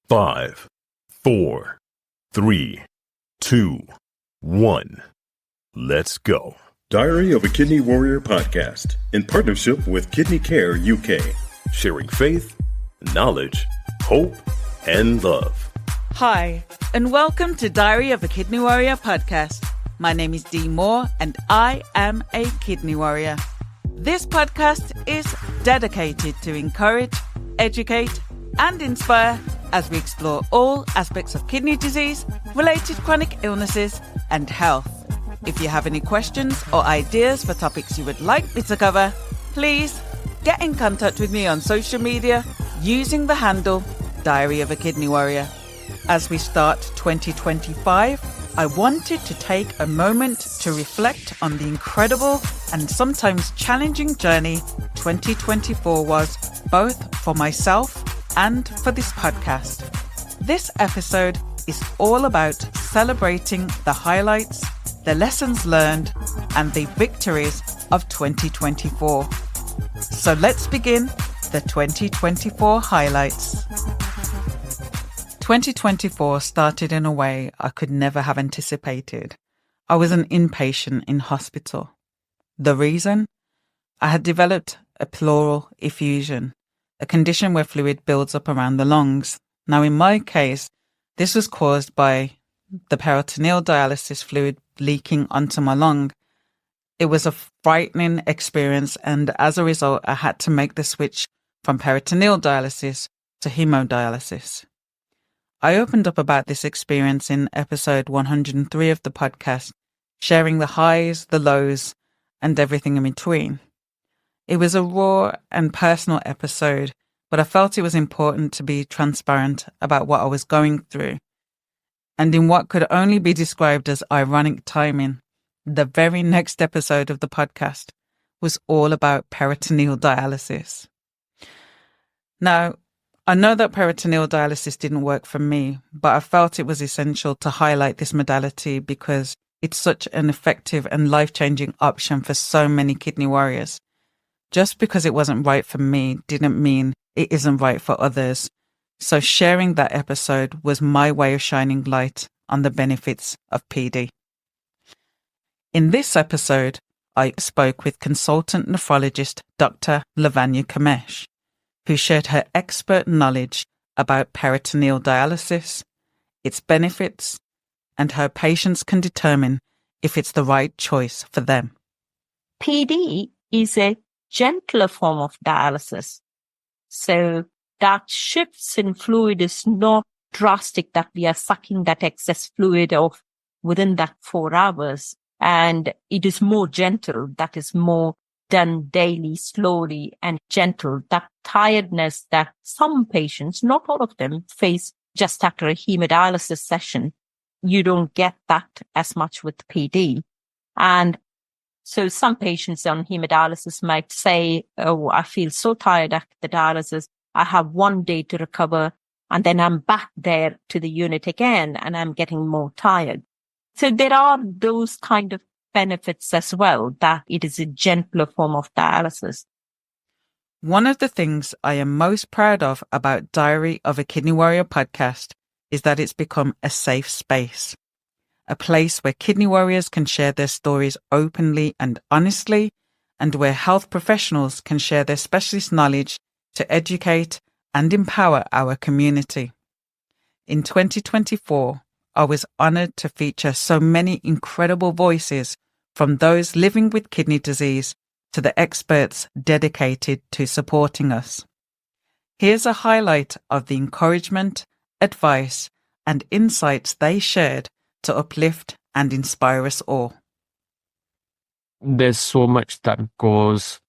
5, 4, 3, 2, 1. Let's go. Diary of a Kidney Warrior podcast in partnership with Kidney Care UK, sharing faith, knowledge, hope, and love. Hi, and welcome to Diary of a Kidney Warrior podcast. My name is Dee Moore, and I am a kidney warrior. This podcast is dedicated to encourage, educate, and inspire as we explore all aspects of kidney disease, related chronic illnesses, and health. If you have any questions or ideas for topics you would like me to cover, please get in contact with me on social media using the handle Diary of a Kidney Warrior. As we start 2025, I wanted to take a moment to reflect on the incredible and sometimes challenging journey 2024 was, both for myself and for this podcast. This episode is all about celebrating the highlights, the lessons learned, and the victories of 2024. So let's begin the 2024 highlights. 2024 started in a way I could never have anticipated. I was an inpatient in hospital. The reason? I had developed a pleural effusion, a condition where fluid builds up around the lungs. Now, in my case, this was caused by the peritoneal dialysis fluid leaking onto my lung. It was a frightening experience, and as a result, I had to make the switch from peritoneal dialysis to haemodialysis. I opened up about this experience in episode 103 of the podcast, sharing the highs, the lows, and everything in between. It was a raw and personal episode, but I felt it was important to be transparent about what I was going through. And in what could only be described as ironic timing, the very next episode of the podcast was all about peritoneal dialysis. Now, I know that peritoneal dialysis didn't work for me, but I felt it was essential to highlight this modality because it's such an effective and life-changing option for so many kidney warriors. Just because it wasn't right for me didn't mean it isn't right for others. So sharing that episode was my way of shining light on the benefits of PD. In this episode, I spoke with consultant nephrologist Dr. Lavanya Kamesh, who shared her expert knowledge about peritoneal dialysis, its benefits, and how patients can determine if it's the right choice for them. PD is a gentler form of dialysis. So that shifts in fluid is not drastic, that we are sucking that excess fluid off within that 4 hours. And it is more gentle, that is more done daily, slowly and gentle. That tiredness that some patients, not all of them, face just after a hemodialysis session, you don't get that as much with PD. And so some patients on hemodialysis might say, oh, I feel so tired after the dialysis. I have 1 day to recover, and then I'm back there to the unit again, and I'm getting more tired. So there are those kind of benefits as well, that it is a gentler form of dialysis. One of the things I am most proud of about Diary of a Kidney Warrior podcast is that it's become a safe space, a place where kidney warriors can share their stories openly and honestly, and where health professionals can share their specialist knowledge to educate and empower our community. In 2024, I was honored to feature so many incredible voices, from those living with kidney disease to the experts dedicated to supporting us. Here's a highlight of the encouragement, advice, and insights they shared to uplift and inspire us all. There's so much that goes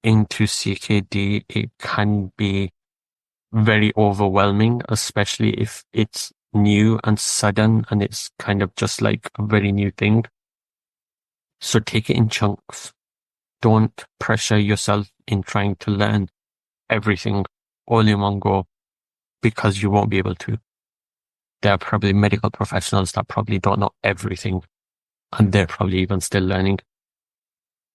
into CKD. It can be very overwhelming, especially if it's new and sudden and it's kind of just like a very new thing. So take it in chunks. Don't pressure yourself in trying to learn everything all in one go, because you won't be able to. There are probably medical professionals that probably don't know everything, and they're probably even still learning.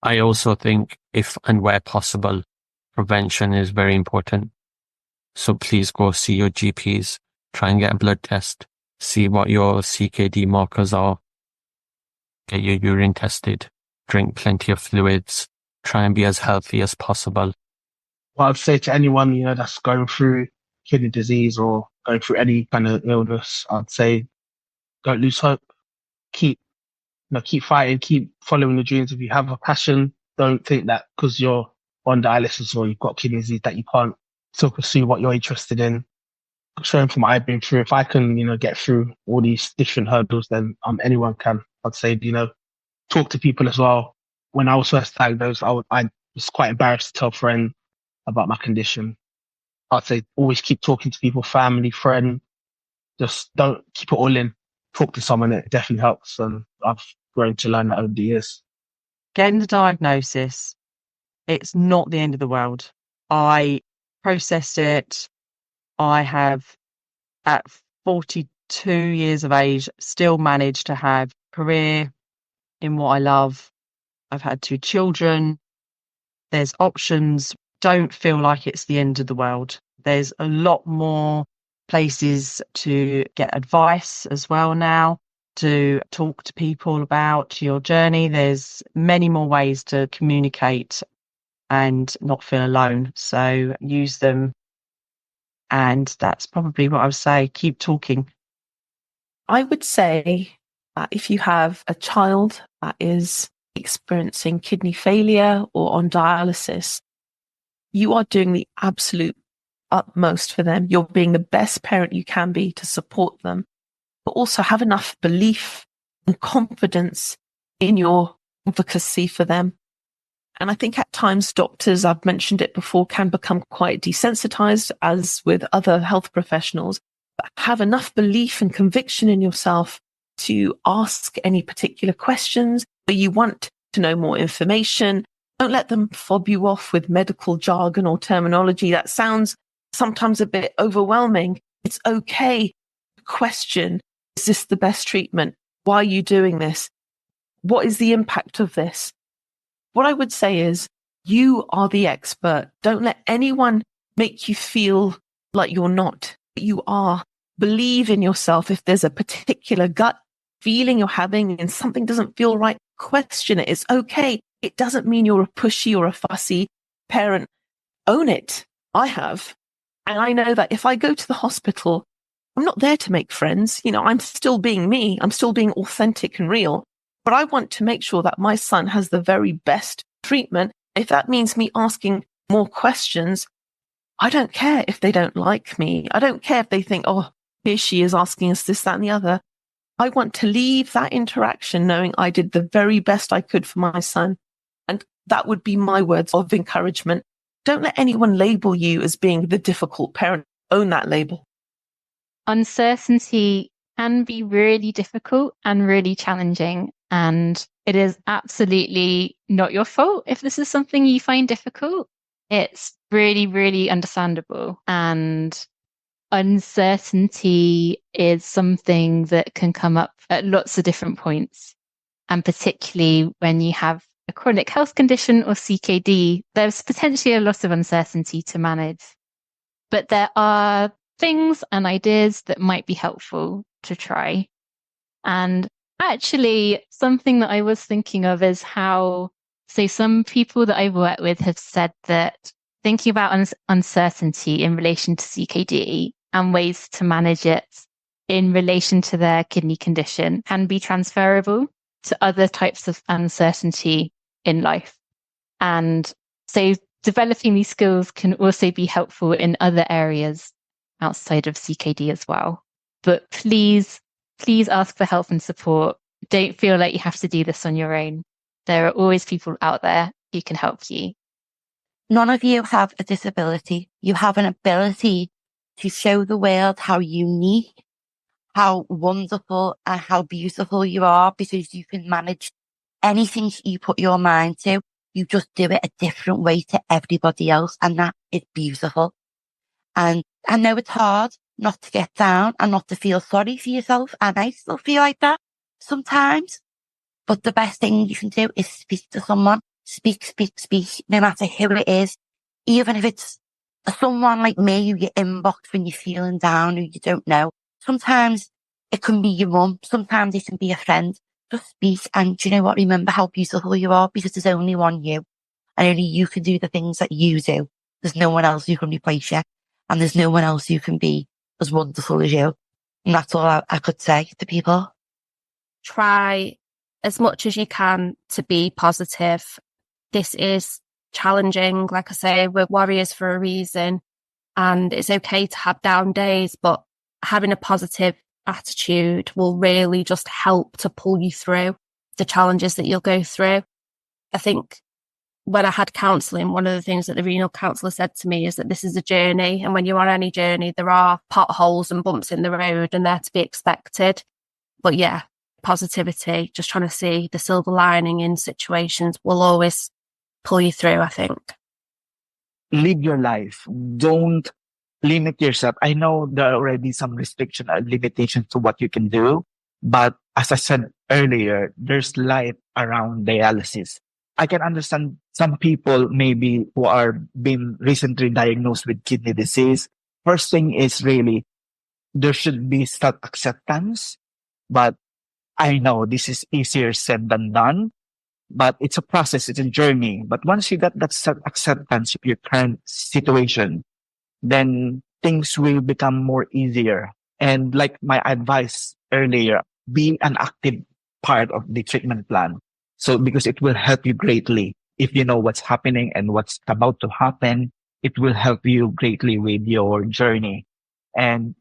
I also think if and where possible, prevention is very important. So please go see your GPs. try and get a blood test, see what your CKD markers are, get your urine tested, drink plenty of fluids, try and be as healthy as possible. What I'd say to anyone, that's going through kidney disease or going through any kind of illness, I'd say don't lose hope. Keep fighting, keep following the dreams. If you have a passion, don't think that because you're on dialysis or you've got kidney disease that you can't still pursue what you're interested in. Showing from what I've been through, if I can, get through all these different hurdles, then anyone can. I'd say, talk to people as well. When I was first diagnosed, I was quite embarrassed to tell friends about my condition. I'd say always keep talking to people, family, friend. Just don't keep it all in. Talk to someone. It definitely helps. And I've grown to learn that over the years. Getting the diagnosis, it's not the end of the world. I processed it. I have, at 42 years of age, still managed to have a career in what I love. I've had 2 children. There's options. Don't feel like it's the end of the world. There's a lot more places to get advice as well now, to talk to people about your journey. There's many more ways to communicate and not feel alone. So use them. And that's probably what I would say. Keep talking. I would say that if you have a child that is experiencing kidney failure or on dialysis, you are doing the absolute utmost for them. You're being the best parent you can be to support them, but also have enough belief and confidence in your advocacy for them. And I think at times doctors, I've mentioned it before, can become quite desensitized, as with other health professionals, but have enough belief and conviction in yourself to ask any particular questions or you want to know more information. Don't let them fob you off with medical jargon or terminology that sounds sometimes a bit overwhelming. It's okay to question, is this the best treatment? Why are you doing this? What is the impact of this? What I would say is you are the expert. Don't let anyone make you feel like you're not. You are. Believe in yourself. If there's a particular gut feeling you're having and something doesn't feel right, question it. It's okay. It doesn't mean you're a pushy or a fussy parent. Own it. I have. And I know that if I go to the hospital, I'm not there to make friends. I'm still being me. I'm still being authentic and real. But I want to make sure that my son has the very best treatment. If that means me asking more questions, I don't care if they don't like me. I don't care if they think, oh, here she is asking us this, that, and the other. I want to leave that interaction knowing I did the very best I could for my son. And that would be my words of encouragement. Don't let anyone label you as being the difficult parent. Own that label. Uncertainty can be really difficult and really challenging. And it is absolutely not your fault if this is something you find difficult. It's really, really understandable. And uncertainty is something that can come up at lots of different points. And particularly when you have a chronic health condition or CKD, there's potentially a lot of uncertainty to manage. But there are things and ideas that might be helpful to try. And actually, something that I was thinking of is how, so some people that I've worked with have said that thinking about uncertainty in relation to CKD and ways to manage it in relation to their kidney condition can be transferable to other types of uncertainty in life. And so developing these skills can also be helpful in other areas outside of CKD as well. But please ask for help and support. Don't feel like you have to do this on your own. There are always people out there who can help you. None of you have a disability. You have an ability to show the world how unique, how wonderful and how beautiful you are, because you can manage anything you put your mind to. You just do it a different way to everybody else, and that is beautiful. And I know it's hard not to get down and not to feel sorry for yourself, and I still feel like that sometimes. But the best thing you can do is speak to someone. Speak, no matter who it is. Even if it's someone like me who you inbox when you're feeling down, who you don't know. Sometimes it can be your mum. Sometimes it can be a friend. Just speak. And do you know what? Remember how beautiful you are, because there's only one you. And only you can do the things that you do. There's no one else who can replace you. And there's no one else who can be as wonderful as you. And that's all I could say to people. Try as much as you can to be positive. This is challenging. Like I say, we're warriors for a reason, and it's okay to have down days, but having a positive attitude will really just help to pull you through the challenges that you'll go through. I think when I had counselling, one of the things that the renal counsellor said to me is that this is a journey, and when you're on any journey, there are potholes and bumps in the road, and they're to be expected. But yeah, positivity, just trying to see the silver lining in situations will always pull you through, I think. Live your life. Don't limit yourself. I know there are already some restrictions and limitations to what you can do, but as I said earlier, there's life around dialysis. I can understand some people maybe who are being recently diagnosed with kidney disease. First thing is really there should be self-acceptance, but I know this is easier said than done. But it's a process, it's a journey. But once you get that self-acceptance of your current situation, then things will become more easier. And like my advice earlier, be an active part of the treatment plan. So because it will help you greatly. If you know what's happening and what's about to happen, it will help you greatly with your journey. And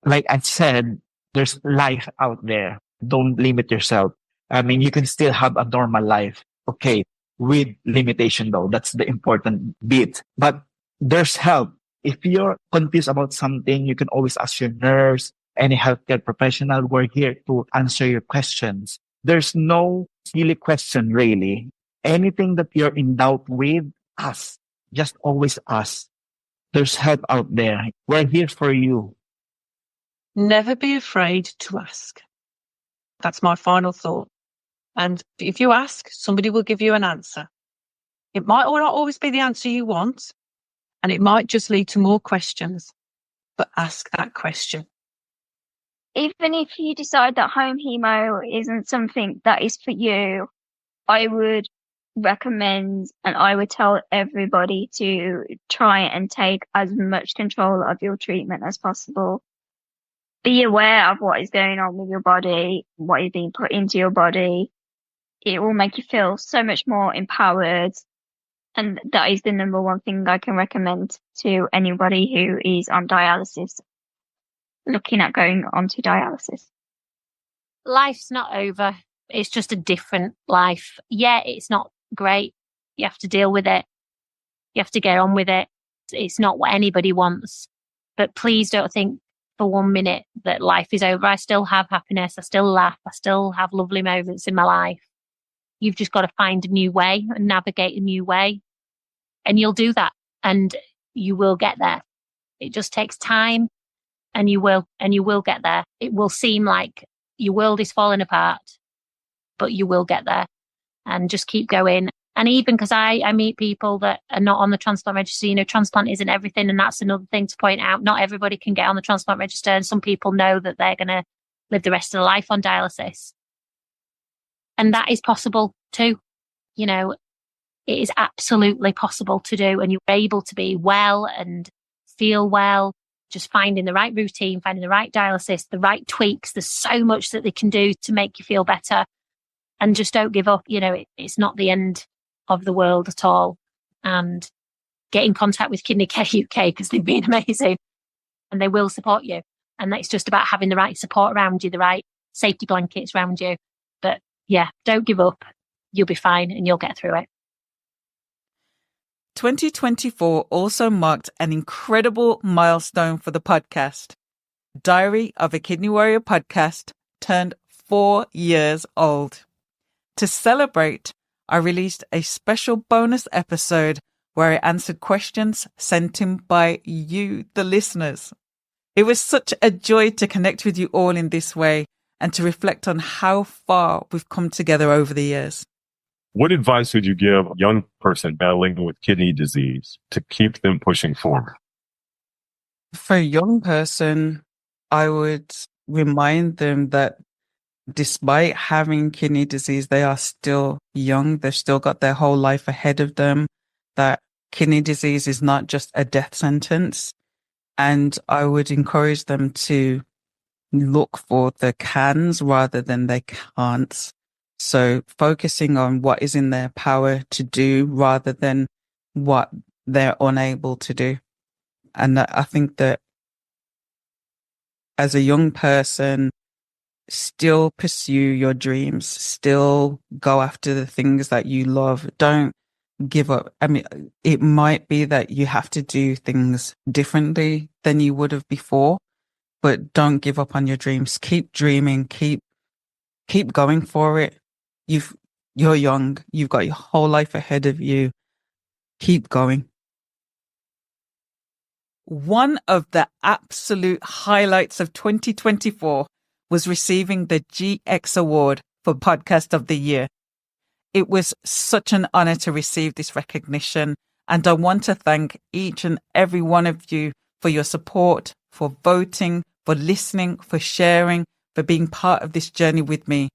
like I said, there's life out there. Don't limit yourself. I mean, you can still have a normal life. Okay. With limitation though, that's the important bit. But there's help. If you're confused about something, you can always ask your nurse, any healthcare professional. We're here to answer your questions. There's no silly question really. Anything that you're in doubt with, ask. Just always ask. There's help out there. We're here for you. Never be afraid to ask. That's my final thought. And if you ask, somebody will give you an answer. It might not always be the answer you want, and it might just lead to more questions, but ask that question. Even if you decide that home hemo isn't something that is for you, I would recommend and I would tell everybody to try and take as much control of your treatment as possible. Be aware of what is going on with your body, what is being put into your body. It will make you feel so much more empowered. And that is the number one thing I can recommend to anybody who is on dialysis, looking at going onto dialysis. Life's not over. It's just a different life. Yeah, it's not great. You have to deal with it. You have to get on with it. It's not what anybody wants. But please don't think for 1 minute that life is over. I still have happiness. I still laugh. I still have lovely moments in my life. You've just got to find a new way and navigate a new way. And you'll do that. And you will get there. It just takes time. And you will get there. It will seem like your world is falling apart, but you will get there. And just keep going. And even because I meet people that are not on the transplant register, transplant isn't everything. And that's another thing to point out. Not everybody can get on the transplant register. And some people know that they're going to live the rest of their life on dialysis. And that is possible too. It is absolutely possible to do. And you're able to be well and feel well, just finding the right routine, finding the right dialysis, the right tweaks. There's so much that they can do to make you feel better. And just don't give up. It's not the end of the world at all. And get in contact with Kidney Care UK because they've been amazing and they will support you. And it's just about having the right support around you, the right safety blankets around you. But yeah, don't give up. You'll be fine and you'll get through it. 2024 also marked an incredible milestone for the podcast. Diary of a Kidney Warrior podcast turned 4 years old. To celebrate, I released a special bonus episode where I answered questions sent in by you, the listeners. It was such a joy to connect with you all in this way and to reflect on how far we've come together over the years. What advice would you give a young person battling with kidney disease to keep them pushing forward? For a young person, I would remind them that despite having kidney disease, they are still young. They've still got their whole life ahead of them, that kidney disease is not just a death sentence. And I would encourage them to look for the cans rather than the can'ts. So focusing on what is in their power to do rather than what they're unable to do. And I think that as a young person, still pursue your dreams, still go after the things that you love. Don't give up. I mean, it might be that you have to do things differently than you would have before, but don't give up on your dreams. Keep dreaming, keep going for it. You're young. You've got your whole life ahead of you. Keep going. One of the absolute highlights of 2024 was receiving the GX Award for Podcast of the Year. It was such an honor to receive this recognition, and I want to thank each and every one of you for your support, for voting, for listening, for sharing, for being part of this journey with me.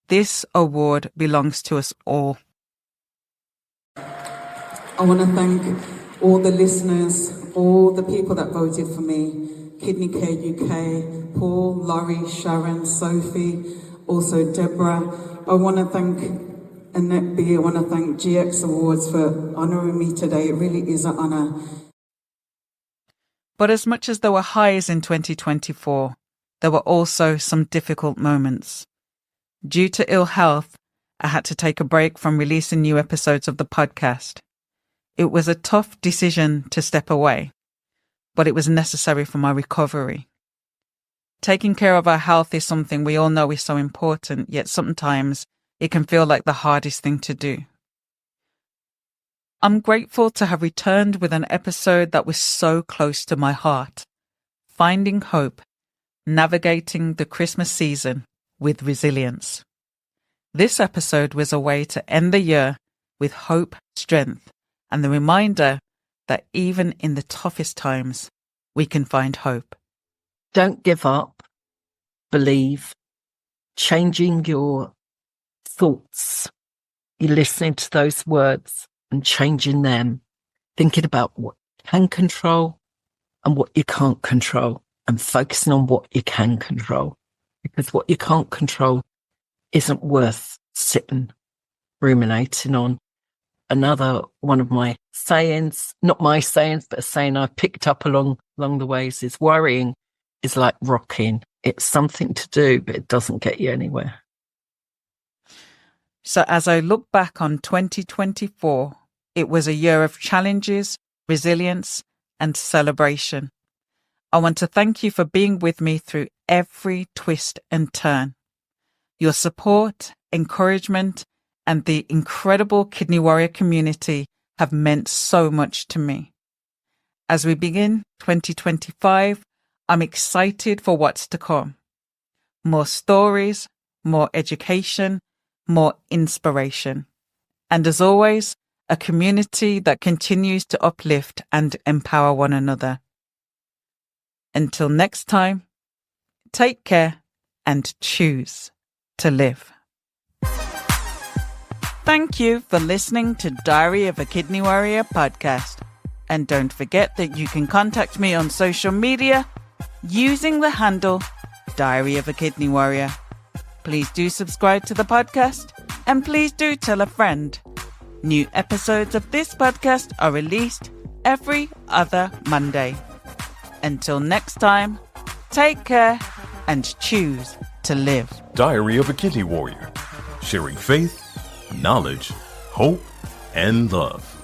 This award belongs to us all. I want to thank all the listeners, all the people that voted for me, Kidney Care UK, Paul, Laurie, Sharon, Sophie, also Deborah. I want to thank Annette B. I want to thank GX Awards for honouring me today. It really is an honour. But as much as there were highs in 2024, there were also some difficult moments. Due to ill health, I had to take a break from releasing new episodes of the podcast. It was a tough decision to step away, but it was necessary for my recovery. Taking care of our health is something we all know is so important, yet sometimes it can feel like the hardest thing to do. I'm grateful to have returned with an episode that was so close to my heart. Finding hope, navigating the Christmas season with resilience. This episode was a way to end the year with hope, strength, and the reminder that even in the toughest times, we can find hope. Don't give up. Believe. Changing your thoughts. You're listening to those words and changing them. Thinking about what you can control and what you can't control, and focusing on what you can control. Because what you can't control isn't worth sitting, ruminating on. Another one of my sayings, not my sayings, but a saying I picked up along the ways is worrying is like rocking. It's something to do, but it doesn't get you anywhere. So as I look back on 2024, it was a year of challenges, resilience, and celebration. I want to thank you for being with me through every twist and turn. Your support, encouragement, and the incredible Kidney Warrior community have meant so much to me. As we begin 2025, I'm excited for what's to come. More stories, more education, more inspiration. And as always, a community that continues to uplift and empower one another. Until next time, take care and choose to live. Thank you for listening to Diary of a Kidney Warrior podcast. And don't forget that you can contact me on social media using the handle Diary of a Kidney Warrior. Please do subscribe to the podcast and please do tell a friend. New episodes of this podcast are released every other Monday. Until next time, take care and choose to live. Diary of a Kidney Warrior. Sharing faith, knowledge, hope, and love.